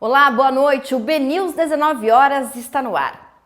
Olá, boa noite. O BNews 19 horas está no ar.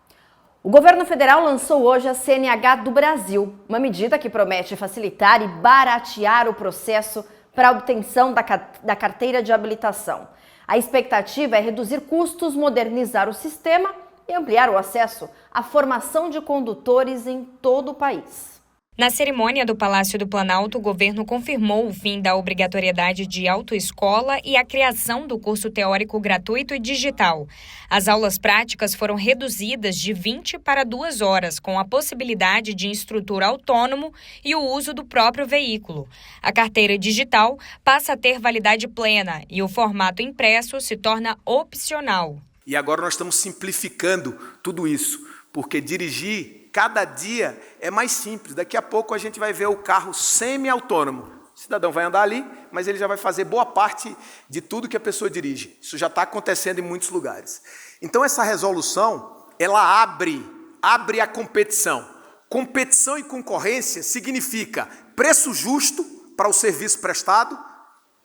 O governo federal lançou hoje a CNH do Brasil, uma medida que promete facilitar e baratear o processo para a obtenção da carteira de habilitação. A expectativa é reduzir custos, modernizar o sistema e ampliar o acesso à formação de condutores em todo o país. Na cerimônia do Palácio do Planalto, o governo confirmou o fim da obrigatoriedade de autoescola e a criação do curso teórico gratuito e digital. As aulas práticas foram reduzidas de 20 para 2 horas, com a possibilidade de instrutor autônomo e o uso do próprio veículo. A carteira digital passa a ter validade plena e o formato impresso se torna opcional. E agora nós estamos simplificando tudo isso, porque dirigir cada dia é mais simples. Daqui a pouco a gente vai ver o carro semi-autônomo. O cidadão vai andar ali, mas ele já vai fazer boa parte de tudo que a pessoa dirige. Isso já está acontecendo em muitos lugares. Então essa resolução, ela abre a competição. Competição e concorrência significa preço justo para o serviço prestado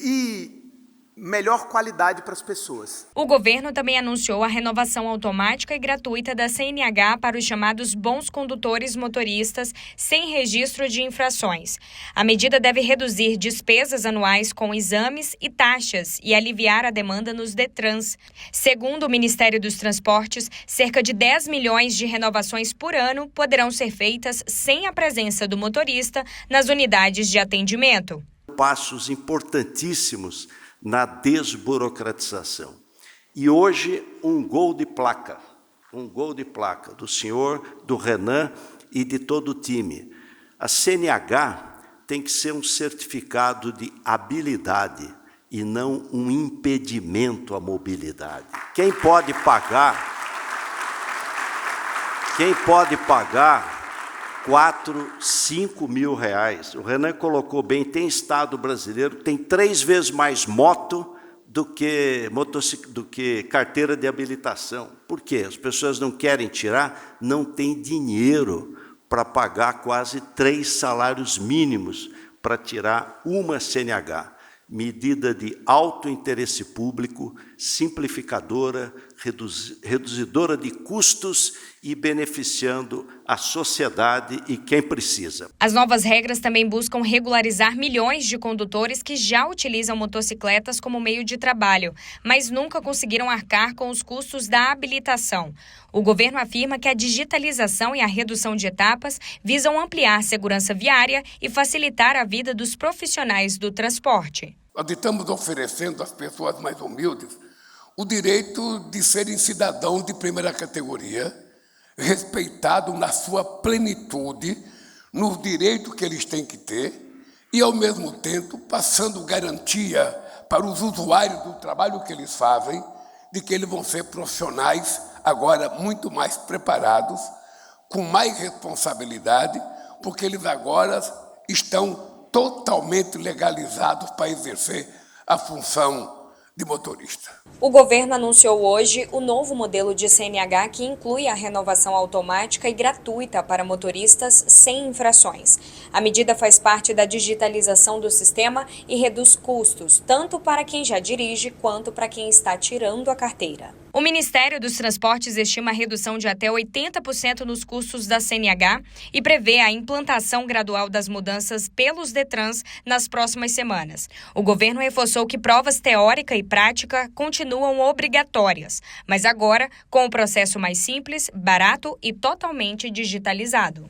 e melhor qualidade para as pessoas. O governo também anunciou a renovação automática e gratuita da CNH para os chamados bons condutores motoristas sem registro de infrações. A medida deve reduzir despesas anuais com exames e taxas e aliviar a demanda nos Detrans. Segundo o Ministério dos Transportes, cerca de 10 milhões de renovações por ano poderão ser feitas sem a presença do motorista nas unidades de atendimento. Passos importantíssimos na desburocratização. E hoje um gol de placa do senhor, do Renan e de todo o time. A CNH tem que ser um certificado de habilidade e não um impedimento à mobilidade. Quem pode pagar 4, 5 mil reais. O Renan colocou bem, tem estado brasileiro que tem 3 vezes mais moto do que carteira de habilitação. Por quê? As pessoas não querem tirar, não tem dinheiro para pagar quase 3 salários mínimos para tirar uma CNH. Medida de alto interesse público, simplificadora, reduzidora de custos e beneficiando a sociedade e quem precisa. As novas regras também buscam regularizar milhões de condutores que já utilizam motocicletas como meio de trabalho, mas nunca conseguiram arcar com os custos da habilitação. O governo afirma que a digitalização e a redução de etapas visam ampliar segurança viária e facilitar a vida dos profissionais do transporte. Nós estamos oferecendo às pessoas mais humildes o direito de serem cidadãos de primeira categoria, respeitado na sua plenitude, nos direitos que eles têm que ter, e, ao mesmo tempo, passando garantia para os usuários do trabalho que eles fazem, de que eles vão ser profissionais agora muito mais preparados, com mais responsabilidade, porque eles agora estão totalmente legalizados para exercer a função de motorista. O governo anunciou hoje o novo modelo de CNH que inclui a renovação automática e gratuita para motoristas sem infrações. A medida faz parte da digitalização do sistema e reduz custos, tanto para quem já dirige quanto para quem está tirando a carteira. O Ministério dos Transportes estima a redução de até 80% nos custos da CNH e prevê a implantação gradual das mudanças pelos Detrans nas próximas semanas. O governo reforçou que provas teórica e prática continuam obrigatórias, mas agora com o processo mais simples, barato e totalmente digitalizado.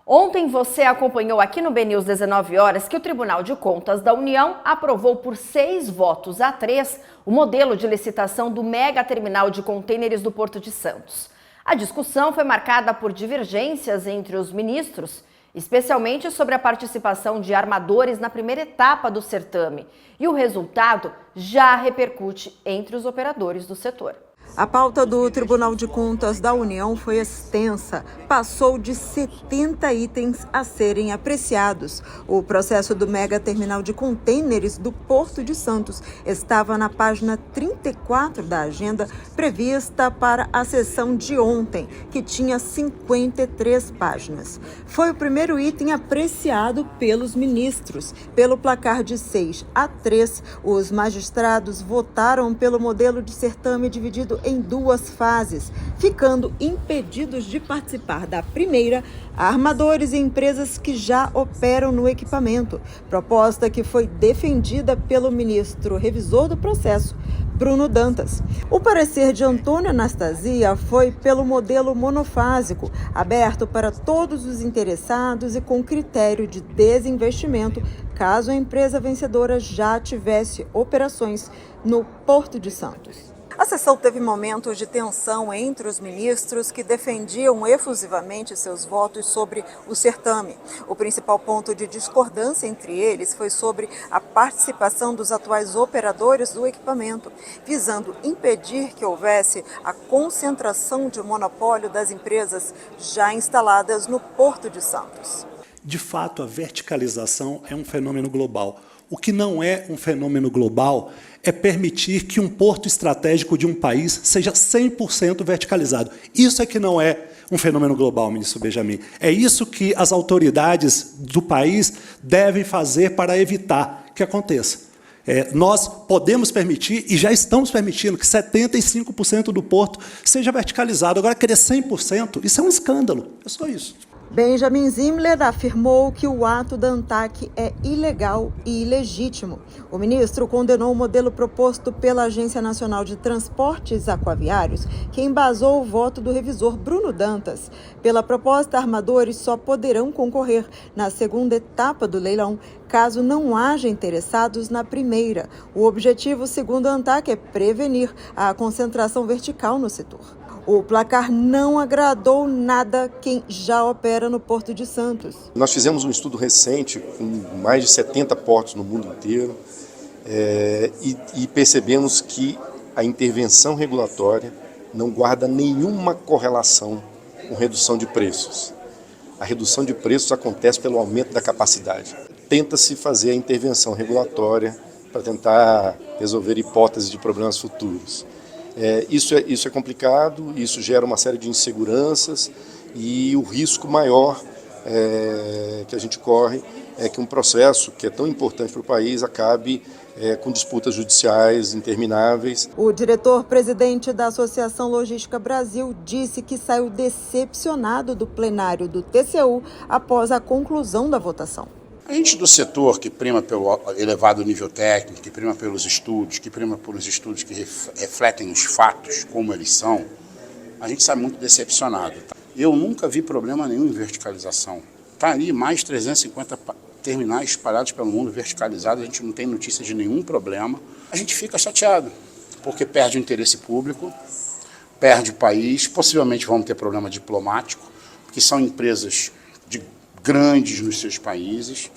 Ontem você acompanhou aqui no BNews 19 horas que o Tribunal de Contas da União aprovou por 6 votos a 3 o modelo de licitação do mega terminal de contêineres do Porto de Santos. A discussão foi marcada por divergências entre os ministros, especialmente sobre a participação de armadores na primeira etapa do certame. E o resultado já repercute entre os operadores do setor. A pauta do Tribunal de Contas da União foi extensa, passou de 70 itens a serem apreciados. O processo do mega terminal de contêineres do Porto de Santos estava na página 34 da agenda prevista para a sessão de ontem, que tinha 53 páginas. Foi o primeiro item apreciado pelos ministros. Pelo placar de 6-3, os magistrados votaram pelo modelo de certame dividido em duas fases, ficando impedidos de participar da primeira armadores e empresas que já operam no equipamento, proposta que foi defendida pelo ministro revisor do processo, Bruno Dantas. O parecer de Antônio Anastasia foi pelo modelo monofásico, aberto para todos os interessados e com critério de desinvestimento, caso a empresa vencedora já tivesse operações no Porto de Santos. A sessão teve momentos de tensão entre os ministros que defendiam efusivamente seus votos sobre o certame. O principal ponto de discordância entre eles foi sobre a participação dos atuais operadores do equipamento, visando impedir que houvesse a concentração de monopólio das empresas já instaladas no Porto de Santos. De fato, a verticalização é um fenômeno global. O que não é um fenômeno global é permitir que um porto estratégico de um país seja 100% verticalizado. Isso é que não é um fenômeno global, ministro Benjamin. É isso que as autoridades do país devem fazer para evitar que aconteça. Nós podemos permitir, e já estamos permitindo, que 75% do porto seja verticalizado. Agora, querer 100%, isso é um escândalo. É só isso. Benjamin Zimler afirmou que o ato da ANTAQ é ilegal e ilegítimo. O ministro condenou o modelo proposto pela Agência Nacional de Transportes Aquaviários, que embasou o voto do revisor Bruno Dantas. Pela proposta, armadores só poderão concorrer na segunda etapa do leilão, caso não haja interessados na primeira. O objetivo, segundo a ANTAQ, é prevenir a concentração vertical no setor. O placar não agradou nada quem já opera no Porto de Santos. Nós fizemos um estudo recente com mais de 70 portos no mundo inteiro e percebemos que a intervenção regulatória não guarda nenhuma correlação com redução de preços. A redução de preços acontece pelo aumento da capacidade. Tenta-se fazer a intervenção regulatória para tentar resolver hipóteses de problemas futuros. Isso é complicado, isso gera uma série de inseguranças e o risco maior que a gente corre é que um processo que é tão importante para o país acabe com disputas judiciais intermináveis. O diretor-presidente da Associação Logística Brasil disse que saiu decepcionado do plenário do TCU após a conclusão da votação. A gente do setor que prima pelo elevado nível técnico, que prima pelos estudos, que prima pelos estudos que refletem os fatos como eles são, a gente sai muito decepcionado. Eu nunca vi problema nenhum em verticalização. Está ali mais 350 terminais espalhados pelo mundo verticalizados, a gente não tem notícia de nenhum problema. A gente fica chateado, porque perde o interesse público, perde o país, possivelmente vamos ter problema diplomático, porque são empresas grandes nos seus países,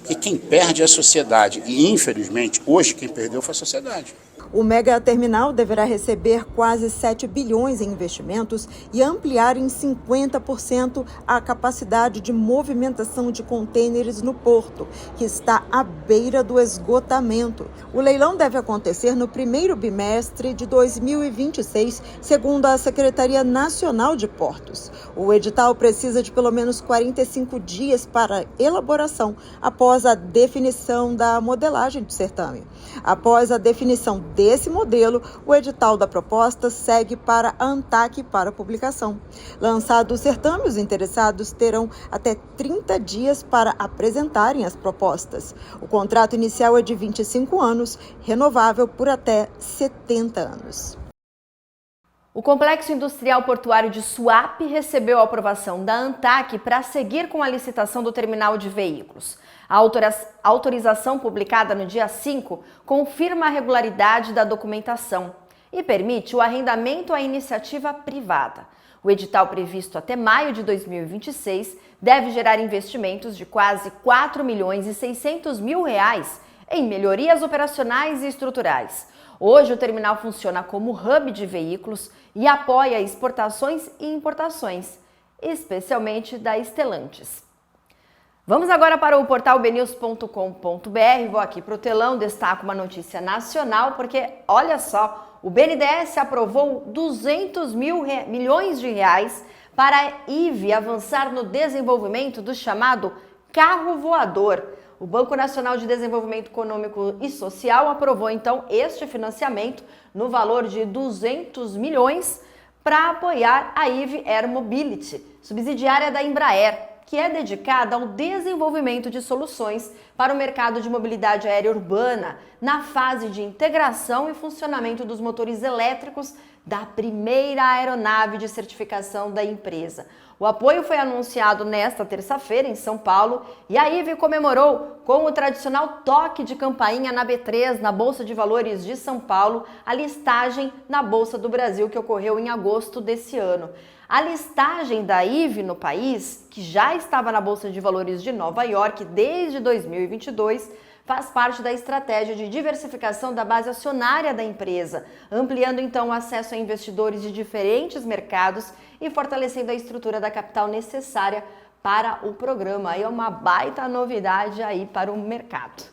e quem perde é a sociedade. E, infelizmente, hoje quem perdeu foi a sociedade. O mega terminal deverá receber quase 7 bilhões em investimentos e ampliar em 50% a capacidade de movimentação de contêineres no porto, que está à beira do esgotamento. O leilão deve acontecer no primeiro bimestre de 2026, segundo a Secretaria Nacional de Portos. O edital precisa de pelo menos 45 dias para elaboração, após a definição da modelagem do certame. Após a definição desse modelo, o edital da proposta segue para a ANTAQ para publicação. Lançado o certame, os interessados terão até 30 dias para apresentarem as propostas. O contrato inicial é de 25 anos, renovável por até 70 anos. O Complexo Industrial Portuário de Suape recebeu a aprovação da ANTAQ para seguir com a licitação do terminal de veículos. A autorização publicada no dia 5 confirma a regularidade da documentação e permite o arrendamento à iniciativa privada. O edital previsto até maio de 2026 deve gerar investimentos de quase R$ 4.600.000 em melhorias operacionais e estruturais. Hoje o terminal funciona como hub de veículos e apoia exportações e importações, especialmente da Stellantis. Vamos agora para o portal bnews.com.br, vou aqui para o telão, destaco uma notícia nacional, porque olha só, o BNDES aprovou 200 milhões de reais para a IVE avançar no desenvolvimento do chamado carro voador. O Banco Nacional de Desenvolvimento Econômico e Social aprovou então este financiamento no valor de 200 milhões para apoiar a IVE Air Mobility, subsidiária da Embraer, que é dedicada ao desenvolvimento de soluções para o mercado de mobilidade aérea urbana, na fase de integração e funcionamento dos motores elétricos da primeira aeronave de certificação da empresa. O apoio foi anunciado nesta terça-feira em São Paulo e a IVE comemorou com o tradicional toque de campainha na B3, na Bolsa de Valores de São Paulo, a listagem na Bolsa do Brasil que ocorreu em agosto desse ano. A listagem da IVE no país, que já estava na Bolsa de Valores de Nova York desde 2022, faz parte da estratégia de diversificação da base acionária da empresa, ampliando então o acesso a investidores de diferentes mercados e fortalecendo a estrutura da capital necessária para o programa. Aí é uma baita novidade aí para o mercado.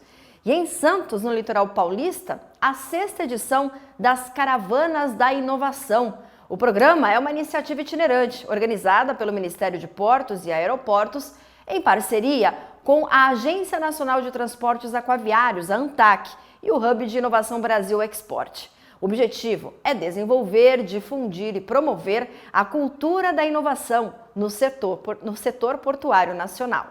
E em Santos, no litoral paulista, a 6ª edição das Caravanas da Inovação. O programa é uma iniciativa itinerante, organizada pelo Ministério de Portos e Aeroportos, em parceria com a Agência Nacional de Transportes Aquaviários, a ANTAQ, e o Hub de Inovação Brasil Export. O objetivo é desenvolver, difundir e promover a cultura da inovação no setor portuário nacional.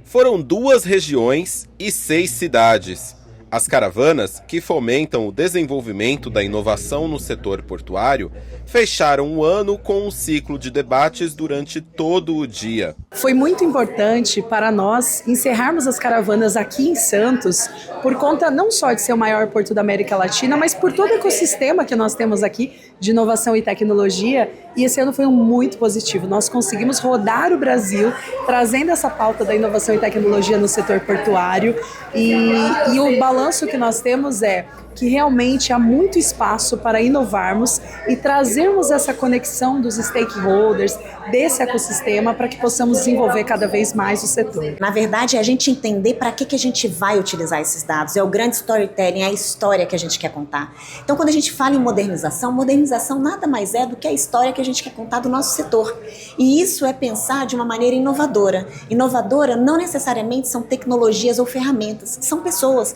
Foram 2 regiões e 6 cidades. As caravanas, que fomentam o desenvolvimento da inovação no setor portuário, fecharam o ano com um ciclo de debates durante todo o dia. Foi muito importante para nós encerrarmos as caravanas aqui em Santos, por conta não só de ser o maior porto da América Latina, mas por todo o ecossistema que nós temos aqui de inovação e tecnologia. E esse ano foi muito positivo. Nós conseguimos rodar o Brasil, trazendo essa pauta da inovação e tecnologia no setor portuário. E o balanço que nós temos é que realmente há muito espaço para inovarmos e trazermos essa conexão dos stakeholders, desse ecossistema, para que possamos desenvolver cada vez mais o setor. Na verdade, é a gente entender para que a gente vai utilizar esses dados. É o grande storytelling, é a história que a gente quer contar. Então, quando a gente fala em modernização nada mais é do que a história que a gente quer contar do nosso setor. E isso é pensar de uma maneira inovadora. Inovadora não necessariamente são tecnologias ou ferramentas, são pessoas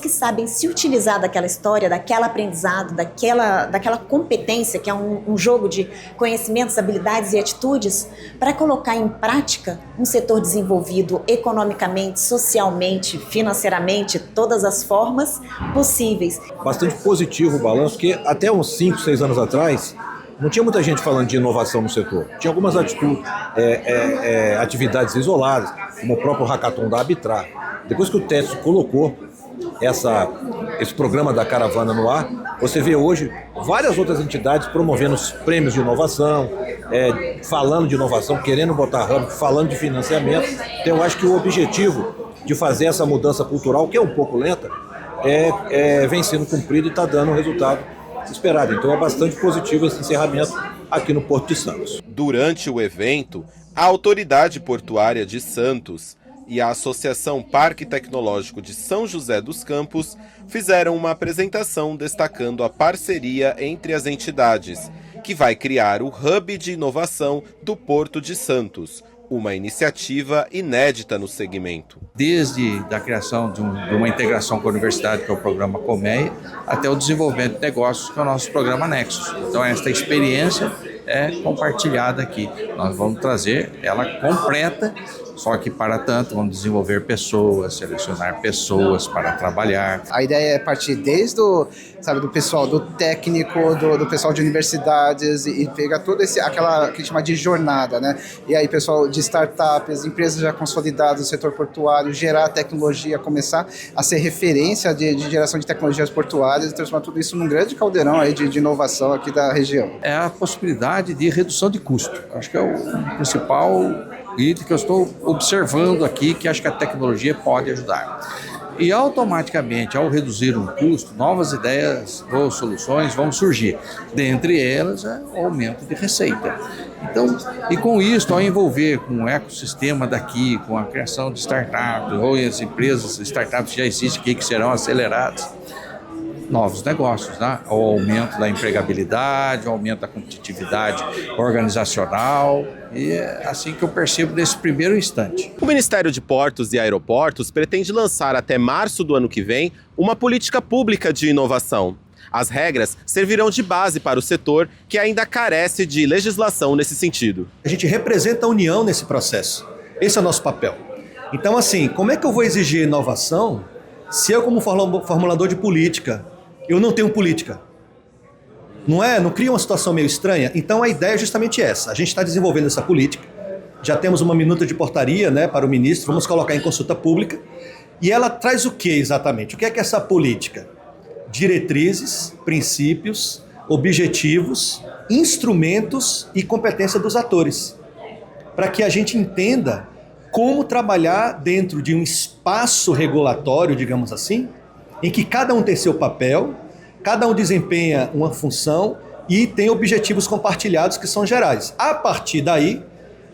que sabem se utilizar daquela história, daquele aprendizado, daquela competência, que é um jogo de conhecimentos, habilidades e atitudes, para colocar em prática um setor desenvolvido economicamente, socialmente, financeiramente, todas as formas possíveis. Bastante positivo o balanço, porque até uns 5, 6 anos atrás, não tinha muita gente falando de inovação no setor. Tinha algumas atividades isoladas, como o próprio hackathon da Arbitrar. Depois que o TESO colocou esse programa da caravana no ar, você vê hoje várias outras entidades promovendo os prêmios de inovação, falando de inovação, querendo botar hub, falando de financiamento. Então eu acho que o objetivo de fazer essa mudança cultural, que é um pouco lenta, vem sendo cumprido e está dando o resultado esperado. Então é bastante positivo esse encerramento aqui no Porto de Santos. Durante o evento, a Autoridade Portuária de Santos e a Associação Parque Tecnológico de São José dos Campos fizeram uma apresentação destacando a parceria entre as entidades, que vai criar o Hub de Inovação do Porto de Santos, uma iniciativa inédita no segmento. Desde a criação de uma integração com a universidade, que é o programa Colmeia, até o desenvolvimento de negócios, que é o nosso programa Nexus. Então esta experiência é compartilhada aqui. Nós vamos trazer ela completa, só que para tanto vamos desenvolver pessoas, selecionar pessoas para trabalhar. A ideia é partir desde do pessoal, do técnico, do pessoal de universidades e pegar toda aquela que a gente chama de jornada, né? E aí pessoal de startups, empresas já consolidadas no setor portuário, gerar tecnologia, começar a ser referência de geração de tecnologias portuárias e transformar tudo isso num grande caldeirão aí de inovação aqui da região. É a possibilidade de redução de custo. Acho que é o principal item que eu estou observando aqui, que acho que a tecnologia pode ajudar. E automaticamente, ao reduzir um custo, novas ideias ou soluções vão surgir. Dentre elas, é o aumento de receita. Então, e com isso, ao envolver com o ecossistema daqui, com a criação de startups, ou as empresas, startups que já existem aqui, que serão aceleradas, novos negócios, né? O aumento da empregabilidade, o aumento da competitividade organizacional, e é assim que eu percebo nesse primeiro instante. O Ministério de Portos e Aeroportos pretende lançar até março do ano que vem uma política pública de inovação. As regras servirão de base para o setor, que ainda carece de legislação nesse sentido. A gente representa a União nesse processo. Esse é o nosso papel. Então, assim, como é que eu vou exigir inovação se eu, como formulador de política, eu não tenho política? Não cria uma situação meio estranha? Então a ideia é justamente essa. A gente está desenvolvendo essa política, já temos uma minuta de portaria, né, para o ministro, vamos colocar em consulta pública, e ela traz o que exatamente? O que é essa política? Diretrizes, princípios, objetivos, instrumentos e competência dos atores, para que a gente entenda como trabalhar dentro de um espaço regulatório, digamos assim, em que cada um tem seu papel, cada um desempenha uma função e tem objetivos compartilhados que são gerais. A partir daí,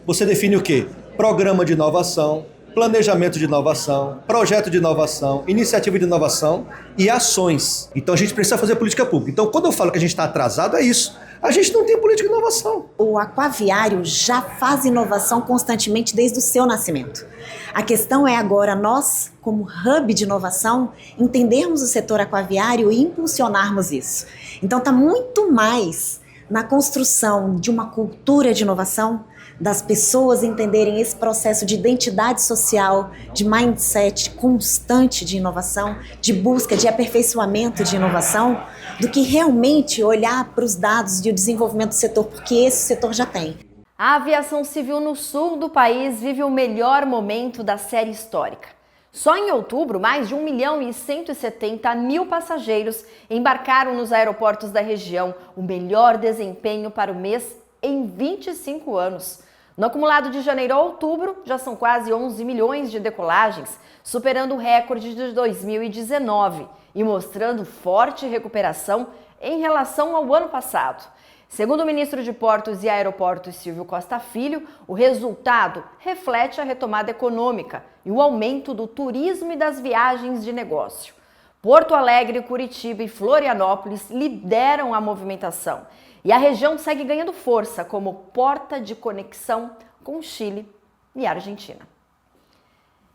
você define o quê? Programa de inovação, planejamento de inovação, projeto de inovação, iniciativa de inovação e ações. Então a gente precisa fazer política pública. Então quando eu falo que a gente está atrasado, é isso. A gente não tem política de inovação. O aquaviário já faz inovação constantemente desde o seu nascimento. A questão é agora nós, como hub de inovação, entendermos o setor aquaviário e impulsionarmos isso. Então está muito mais na construção de uma cultura de inovação, das pessoas entenderem esse processo de identidade social, de mindset constante de inovação, de busca, de aperfeiçoamento de inovação, do que realmente olhar para os dados de desenvolvimento do setor, porque esse setor já tem. A aviação civil no sul do país vive o melhor momento da série histórica. Só em outubro, mais de 1.170.000 passageiros embarcaram nos aeroportos da região, o melhor desempenho para o mês em 25 anos. No acumulado de janeiro a outubro, já são quase 11 milhões de decolagens, superando o recorde de 2019 e mostrando forte recuperação em relação ao ano passado. Segundo o ministro de Portos e Aeroportos, Silvio Costa Filho, o resultado reflete a retomada econômica e o aumento do turismo e das viagens de negócio. Porto Alegre, Curitiba e Florianópolis lideram a movimentação e a região segue ganhando força como porta de conexão com Chile e Argentina.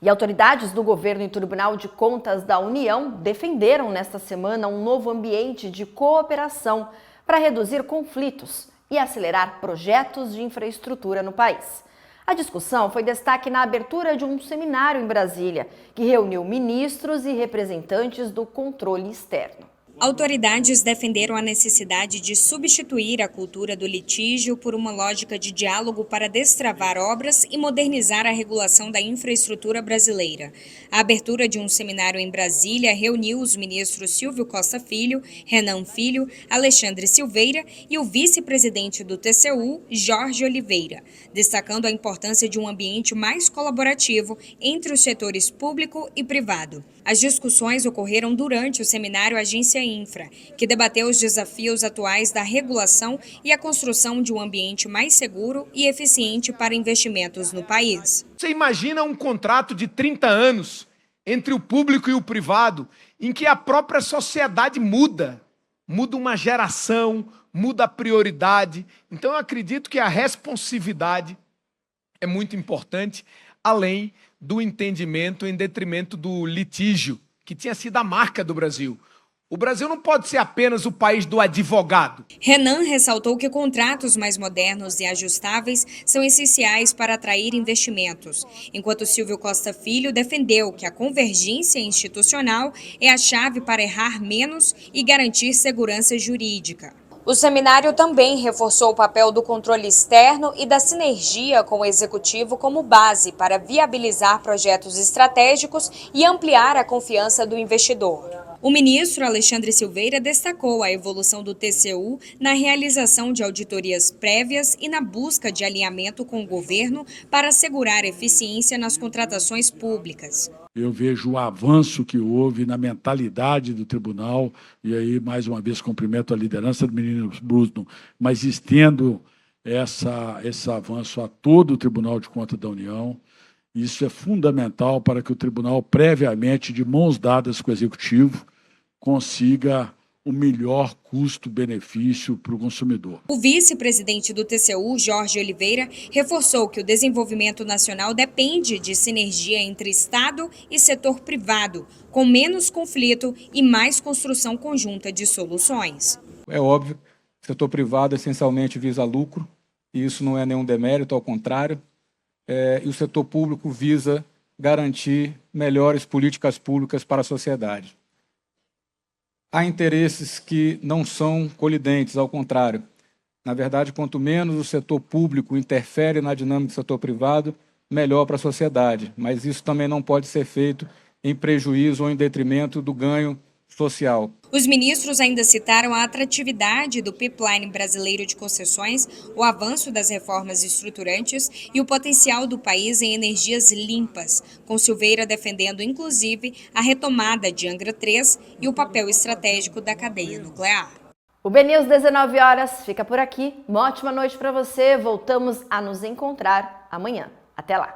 E autoridades do governo e Tribunal de Contas da União defenderam nesta semana um novo ambiente de cooperação para reduzir conflitos e acelerar projetos de infraestrutura no país. A discussão foi destaque na abertura de um seminário em Brasília, que reuniu ministros e representantes do controle externo. Autoridades defenderam a necessidade de substituir a cultura do litígio por uma lógica de diálogo para destravar obras e modernizar a regulação da infraestrutura brasileira. A abertura de um seminário em Brasília reuniu os ministros Silvio Costa Filho, Renan Filho, Alexandre Silveira e o vice-presidente do TCU, Jorge Oliveira, destacando a importância de um ambiente mais colaborativo entre os setores público e privado. As discussões ocorreram durante o seminário Agência Infra, que debateu os desafios atuais da regulação e a construção de um ambiente mais seguro e eficiente para investimentos no país. Você imagina um contrato de 30 anos entre o público e o privado, em que a própria sociedade muda uma geração, muda a prioridade. Então eu acredito que a responsividade é muito importante, além do entendimento em detrimento do litígio, que tinha sido a marca do Brasil. O Brasil não pode ser apenas o país do advogado. Renan ressaltou que contratos mais modernos e ajustáveis são essenciais para atrair investimentos, enquanto Silvio Costa Filho defendeu que a convergência institucional é a chave para errar menos e garantir segurança jurídica. O seminário também reforçou o papel do controle externo e da sinergia com o executivo como base para viabilizar projetos estratégicos e ampliar a confiança do investidor. O ministro Alexandre Silveira destacou a evolução do TCU na realização de auditorias prévias e na busca de alinhamento com o governo para assegurar eficiência nas contratações públicas. Eu vejo o avanço que houve na mentalidade do tribunal, e aí, mais uma vez, cumprimento a liderança do ministro Bruno, mas estendo esse avanço a todo o Tribunal de Contas da União. Isso é fundamental para que o tribunal, previamente, de mãos dadas com o Executivo, consiga o melhor custo-benefício para o consumidor. O vice-presidente do TCU, Jorge Oliveira, reforçou que o desenvolvimento nacional depende de sinergia entre Estado e setor privado, com menos conflito e mais construção conjunta de soluções. É óbvio que o setor privado essencialmente visa lucro, e isso não é nenhum demérito, ao contrário, e o setor público visa garantir melhores políticas públicas para a sociedade. Há interesses que não são colidentes, ao contrário. Na verdade, quanto menos o setor público interfere na dinâmica do setor privado, melhor para a sociedade. Mas isso também não pode ser feito em prejuízo ou em detrimento do ganho social. Os ministros ainda citaram a atratividade do pipeline brasileiro de concessões, o avanço das reformas estruturantes e o potencial do país em energias limpas, com Silveira defendendo, inclusive, a retomada de Angra 3 e o papel estratégico da cadeia nuclear. O BNews 19 horas fica por aqui. Uma ótima noite para você. Voltamos a nos encontrar amanhã. Até lá.